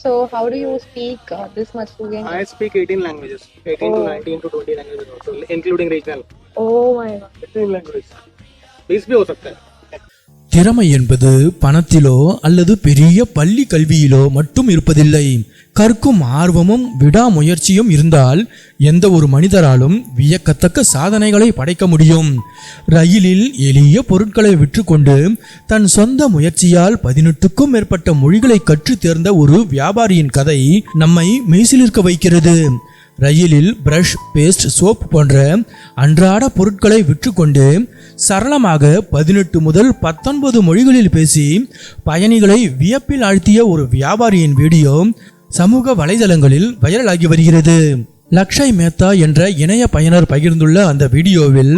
So how do you speak this much fluent? I speak 18 languages, 18 to 19 to 20 languages also, including regional. Oh my god. 18 languages. 20 भी हो सकता है. திறமை என்பது பணத்திலோ அல்லது பெரிய பள்ளி கல்வியிலோ மட்டும் இருப்பதில்லை. கற்கும் ஆர்வமும் விடாமுயற்சியும் இருந்தால் எந்த ஒரு மனிதராலும் வியக்கத்தக்க சாதனைகளை படைக்க முடியும். ரயிலில் எளிய பொருட்களை விற்றுக்கொண்டு தன் சொந்த முயற்சியால் 18க்கும் மேற்பட்ட மொழிகளை கற்று தேர்ந்த ஒரு வியாபாரியின் கதை நம்மை மெய்சிலிர்க்க வைக்கிறது. ரயிலில் பிரஷ், பேஸ்ட், சோப் போன்ற அன்றாட பொருட்களை விற்றுக்கொண்டு சரளமாக 18 முதல் 19 மொழிகளில் பேசி பயணிகளை வியப்பில் ஆழ்த்திய ஒரு வியாபாரியின் வீடியோ சமூக வலைதளங்களில் வைரலாகி வருகிறது. லக்ஷய் மேத்தா என்ற இணைய பயனர் பகிர்ந்துள்ள அந்த வீடியோவில்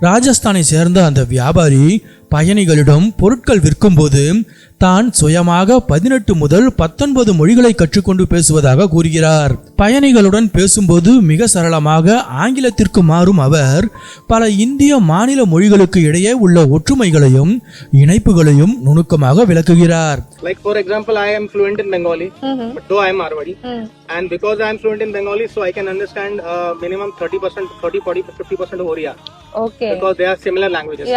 ராஜஸ்தானை சேர்ந்த அந்த வியாபாரி பயணிகளிடம் பொருட்கள் விற்கும்போது தான் சுயமாக 18 முதல் 19 மொழிகளை கற்றுக்கொண்டு பேசுவதாக கூறுகிறார். பயணிகளுடன் பேசும்போது மிக சரளமாக ஆங்கிலத்திற்கு மாறும் அவர் பல இந்திய மாநில மொழிகளுக்கு இடையே உள்ள ஒற்றுமைகளையும் இணைப்புகளையும் நுணுக்கமாக விளக்குகிறார். Like for example, I am fluent in Bengali, but though I am Marwadi, and because I am fluent in Bengali, so I can understand minimum 30%, 40, 50% of Oriya. Okay. Because they are similar languages,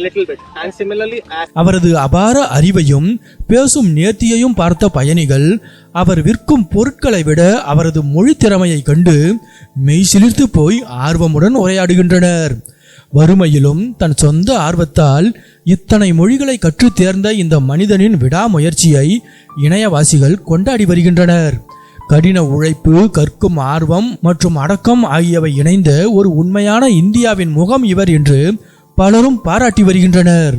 little bit. And similarly, அவரது அபார அறிவையும் பேசும் நேர்த்தியையும் பார்த்த பயணிகள் அவர் விற்கும் பொருட்களை விட அவரது மொழி திறமையை கண்டு மெய் சிலிர்த்து போய் ஆர்வமுடன் உரையாடுகின்றனர். வறுமையிலும் தன் சொந்த ஆர்வத்தால் இத்தனை மொழிகளை கற்று தேர்ந்த இந்த மனிதனின் விடாமுயற்சியை இணையவாசிகள் கொண்டாடி வருகின்றனர். கடின உழைப்பு, கற்கும் ஆர்வம் மற்றும் அடக்கம் ஆகியவை இணைந்த ஒரு உண்மையான இந்தியாவின் முகம் இவர் என்று பலரும் பாராட்டி வருகின்றனர்.